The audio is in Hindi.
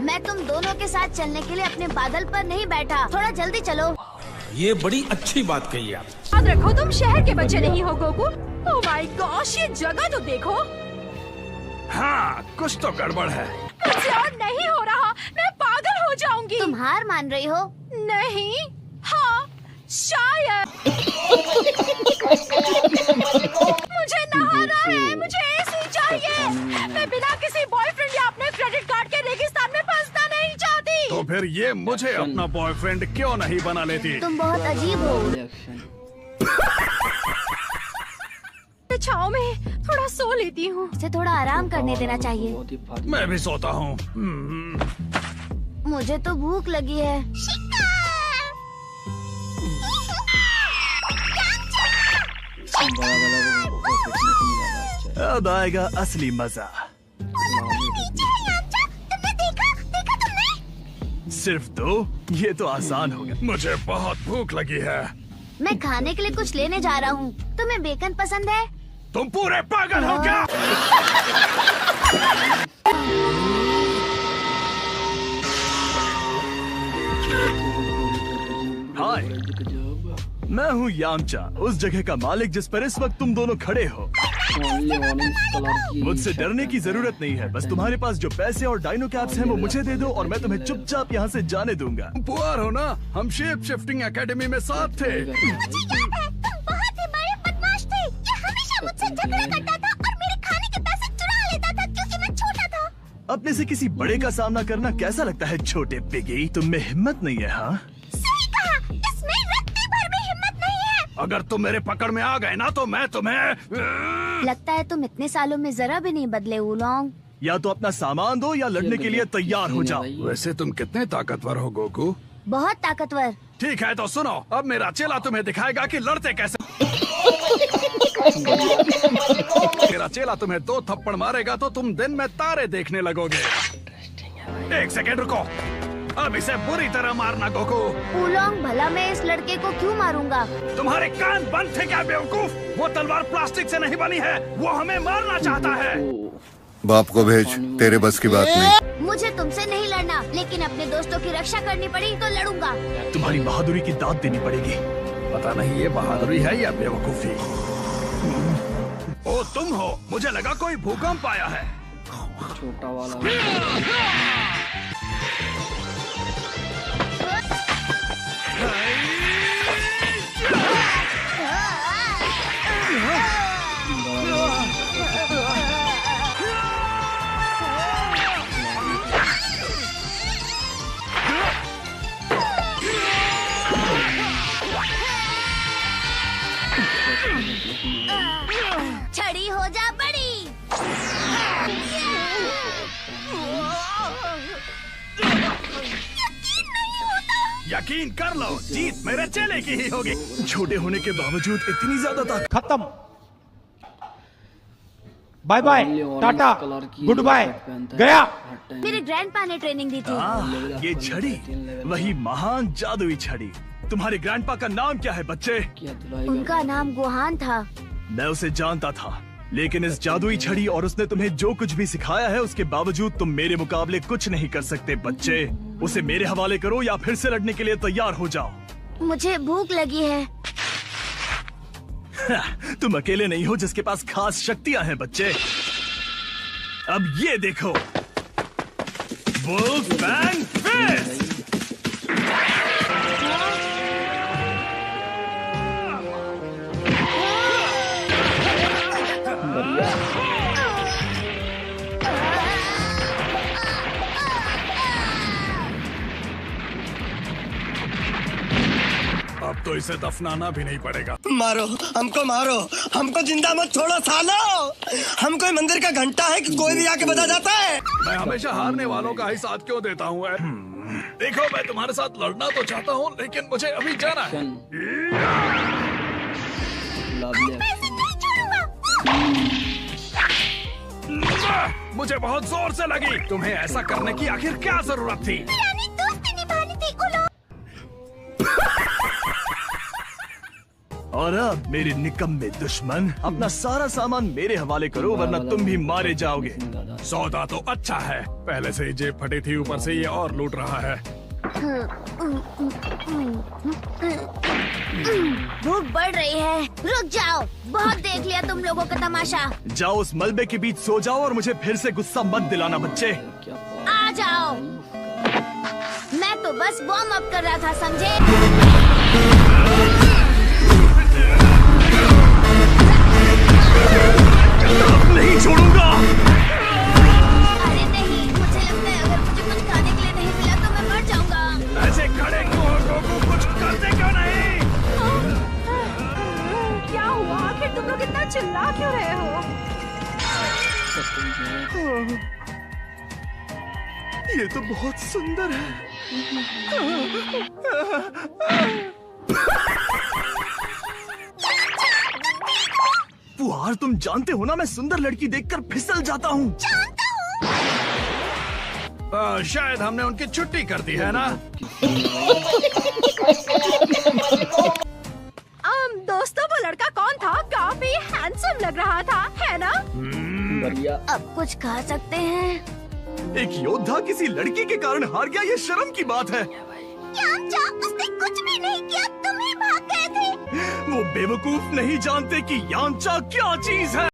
मैं तुम दोनों के साथ चलने के लिए अपने बादल पर नहीं बैठा, थोड़ा जल्दी चलो। ये बड़ी अच्छी बात कही आप। याद रखो तुम शहर के बच्चे नहीं हो गोकू। ओह माय गॉश, ये जगह तो देखो। हाँ, कुछ तो गड़बड़ है। मुझसे और नहीं हो रहा, मैं पागल हो जाऊंगी। तुम हार मान रही हो? नहीं, हाँ, शायद। मुझे नहाना है, मुझे एसी चाहिए। मैं बिना किसी बॉयफ्रेंड या अपने क्रेडिट कार्ड के रेगिस्तान में फंसना नहीं चाहती। तो फिर ये मुझे अपना बॉयफ्रेंड क्यों नहीं बना लेती? तुम बहुत अजीब हो। छाँव में थोड़ा सो लेती हूँ। इसे थोड़ा आराम करने देना चाहिए। मैं भी सोता हूँ। मुझे तो भूख लगी है। अब आएगा असली मजा। सिर्फ 2? ये तो आसान हो गया। मुझे बहुत भूख लगी है। मैं खाने के लिए कुछ लेने जा रहा हूँ। तुम्हें बेकन पसंद है? तुम पूरे पागल हो क्या? हाय, मैं हूँ यामचा, उस जगह का मालिक जिस पर इस वक्त तुम दोनों खड़े हो। मुझसे डरने की जरूरत नहीं है, बस तुम्हारे पास जो पैसे और डायनो कैप्स हैं वो मुझे दे दो और मैं तुम्हें चुपचाप यहाँ से जाने दूंगा। पुआर हो ना, हम शेप शिफ्टिंग एकेडमी में साथ थे। अपने से किसी बड़े का सामना करना कैसा लगता है छोटे पिगी? तुम में हिम्मत नहीं है? हाँ, सही कहा, इसमें रत्ती भर में हिम्मत नहीं है। अगर तुम मेरे पकड़ में आ गए ना तो मैं तुम्हें। लगता है तुम इतने सालों में जरा भी नहीं बदले उलोंग। या तो अपना सामान दो या लड़ने के लिए तैयार हो जाओ। वैसे तुम कितने ताकतवर हो गोकू? बहुत ताकतवर। ठीक है तो सुनो, अब मेरा चेला तुम्हें दिखाएगा कि लड़ते कैसे। मेरा चेला तुम्हें 2 थप्पड़ मारेगा तो तुम दिन में तारे देखने लगोगे। 1 सेकेंड रुको, अब इसे बुरी तरह मारना गोकू। उलोंग, भला मैं इस लड़के को क्यों मारूंगा? तुम्हारे कान बंद थे क्या बेवकूफ? वो तलवार प्लास्टिक से नहीं बनी है, वो हमें मारना चाहता है। बाप को भेज, तेरे बस की बात नहीं। मुझे तुमसे नहीं लड़ना, लेकिन अपने दोस्तों की रक्षा करनी पड़ी तो लड़ूंगा। तुम्हारी बहादुरी की दाद देनी पड़ेगी। पता नहीं ये बहादुरी है या बेवकूफी। ओ तुम हो, मुझे लगा कोई भूकंप आया है। छोटा वाला छड़ी हो जा बड़ी। यकीन कर लो, जीत मेरे चेले की ही होगी। छोटे होने के बावजूद इतनी ज्यादा ताकत। खत्म। Bye bye, ta-ta, good bye, गया। मेरे ग्रैंडपा ने ट्रेनिंग दी थी। ये छड़ी, वही महान जादुई छड़ी। तुम्हारे ग्रैंडपा का नाम क्या है बच्चे? उनका नाम गुहान था। मैं उसे जानता था, लेकिन इस जादुई छड़ी और उसने तुम्हें जो कुछ भी सिखाया है उसके बावजूद तुम मेरे मुकाबले कुछ नहीं कर सकते बच्चे। उसे मेरे हवाले करो या फिर से लड़ने के लिए तैयार हो जाओ। मुझे भूख लगी है। तुम अकेले नहीं हो जिसके पास खास शक्तियां हैं बच्चे। अब ये देखो, वुल्फ फैंग फिस्ट। अब तो इसे दफनाना भी नहीं पड़ेगा। मारो मारो, हमको जिंदा मत छोड़ो सालो। हम कोई मंदिर का घंटा है कि कोई भी आके बजा जाता है। मैं हमेशा हारने वालों का ही साथ क्यों देता हूँ? देखो, मैं तुम्हारे साथ लड़ना तो चाहता हूँ, लेकिन मुझे अभी जाना है। मुझे बहुत जोर से लगी। तुम्हें ऐसा करने की आखिर क्या जरूरत थी? दोस्ती निभानी थी। और अब मेरे निकम्मे दुश्मन, अपना सारा सामान मेरे हवाले करो वरना तुम भी मारे जाओगे। सौदा तो अच्छा है, पहले से ही जेब फटी थी, ऊपर से ये और लूट रहा है। भूख बढ़ रही है, रुक जाओ, बहुत देख लिया तुम लोगों का तमाशा। जाओ उस मलबे के बीच सो जाओ और मुझे फिर से गुस्सा मत दिलाना बच्चे। क्या आ जाओ, मैं तो बस वार्म अप कर रहा था, समझे? नहीं छोड़ूंगा। अरे नहीं, मुझे लगता है अगर मुझे कुछ खाने के लिए नहीं मिला तो मैं मर जाऊंगा। ऐसे खड़े क्यों हो गोकू, कुछ करते क्यों नहीं? क्या हुआ? आखिर तुम लोग इतना चिल्ला क्यों रहे हो? ये तो बहुत सुंदर है। पुआर, तुम जानते हो ना मैं सुंदर लड़की देखकर फिसल जाता हूँ। शायद हमने उनकी छुट्टी कर दी है ना? दोस्तों, वो लड़का कौन था? काफी हैंडसम लग रहा था, है ना? बढ़िया। अब कुछ खा सकते हैं? एक योद्धा किसी लड़की के कारण हार गया, ये शर्म की बात है। यामचा, उसने कुछ भी नहीं किया, तुम ही भाग गए थे। वो बेवकूफ नहीं जानते कि यामचा क्या चीज है।